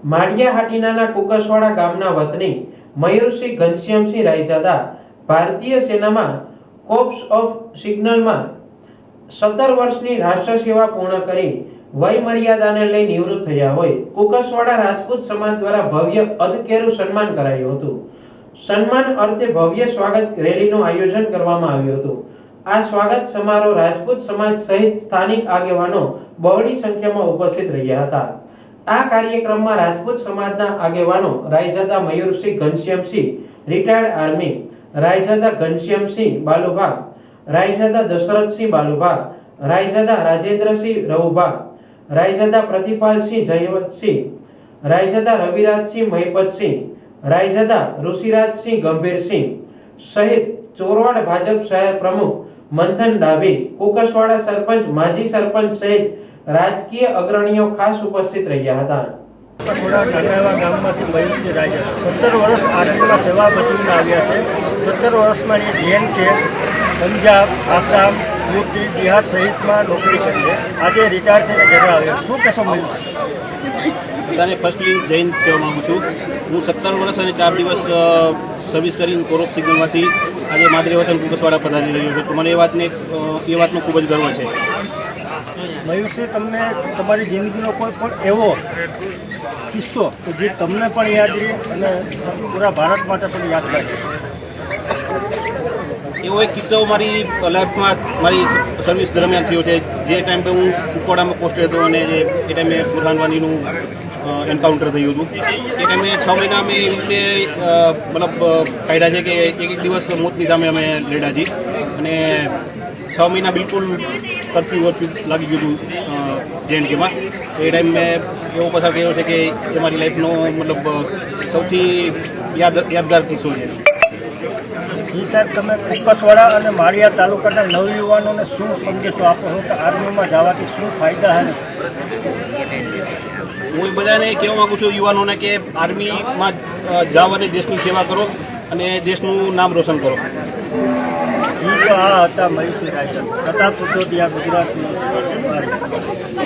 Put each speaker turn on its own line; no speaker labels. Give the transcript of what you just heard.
માળિયા હાટીનાના કુકસવાડા ગામના વતની મયુરસિંહ ઘનશ્યામસિંહ રાયજાદા ભારતીય સેનામાં કોર્પ્સ ઓફ સિગ્નલમાં 17 વર્ષની રાષ્ટ્ર સેવા પૂર્ણ કરી વય મર્યાદાને લઈ નિવૃત્ત થયા હોય કુકસવાડા રાજપૂત સમાજ દ્વારા ભવ્ય અધકેરું સન્માન કરાયું હતું। સન્માન અર્થે ભવ્ય સ્વાગત રેલીનું આયોજન કરવામાં આવ્યું હતું। આ સ્વાગત સમારોહ રાજપૂત સમાજ સહિત સ્થાનિક આગેવાનો બહોળી સંખ્યામાં ઉપસ્થિત રહ્યા હતા। આ કાર્યક્રમમાં રાજપૂત સમાજના આગેવાનો રાયજાદા મયુરસિંહ ઘનશ્યામસિંહ રિટાયર્ડ આર્મી, રાયજાદા ઘનશ્યામસિંહ બાલુભા, રાયજાદા દશરથસિંહ બાલુભા, રાયજાદા રાજેન્દ્રસિંહ રવુભા, રાયજાદા પ્રતિપાલસિંહ જયવંતસિંહ, રાયજાદા રવિરાજસિંહ મહિપતસિંહ, રાયજાદા ઋષિરાજસિંહ ગંભીરસિંહ સહિત ચોરવાડ ભાજપ શહેર પ્રમુખ મંથન ડાભી, કુકસવાડા સરપંચ, માજી સરપંચ સહિત રાજકીય અગ્રણીઓ ખાસ ઉપસ્થિત રહ્યા હતા।
થોડા નાના ગામમાંથી મયુરસિંહ રાયજાદા 17 વર્ષ આર્મીમાં સેવા બજાવીને આવ્યા છે। 17 વર્ષમાં એ જેન છે, પંજાબ, આસામ, યુપી, બિહાર સહિતમાં નોકરી કરી છે। આજે રિટાયર થઈને ઘરે આવ્યા। શું કહેશો મયુરસિંહ?
બધાને ફર્સ્ટલી જૈન કહેવા માગું છું। હું 17 વર્ષ અને 4 દિવસ સર્વિસ કરીને કોર્પ્સ સિગ્નલમાંથી આજે માદરે વતન કુકસવાડા પધારી રહ્યો છું। તો મને એ વાતનો ખૂબ જ ગર્વ છે।
મયુરસિંહ, તમને તમારી જિંદગીનો કોઈ પણ એવો કિસ્સો કે જે તમને પણ યાદ રહે અને પૂરા ભારત માટે પણ યાદગાર છે?
એવો એક કિસ્સો મારી લાઈફમાં મારી સર્વિસ દરમિયાન થયો છે। જે ટાઈમ પર હું કુકવાડામાં પોસ્ટેડ હતો અને એ ટાઈમે બુરહાનવાનીનું એન્કાઉન્ટર થયું હતું। એ ટાઈમે 6 મહિના અમે એવી રીતે મતલબ કાઢ્યા છે કે એક દિવસ મોતની સામે અમે લડ્યા છીએ અને 6 મહિના બિલકુલ કર્ફ્યુ લાગી ગયું હતું JNKમાં। તો એ ટાઈમ મેં એવો પસાર કર્યો છે કે એ મારી લાઈફનો મતલબ સૌથી યાદગાર કિસ્સો છે।
જી સાહેબ, તમે કુકસવાડા અને માળિયા તાલુકાના નવયુવાનોને શું સંદેશો આપો છો કે આર્મીમાં જવાથી શું ફાયદા છે?
હું બધાને કહેવા માગું છું યુવાનોને કે આર્મીમાં જાઓ અને દેશની સેવા કરો અને દેશનું નામ રોશન કરો।
જી, તો આ હતા મયુરસિંહ રાયજાદા, પ્રતાપ સુતોડિયા, ગુજરાતની।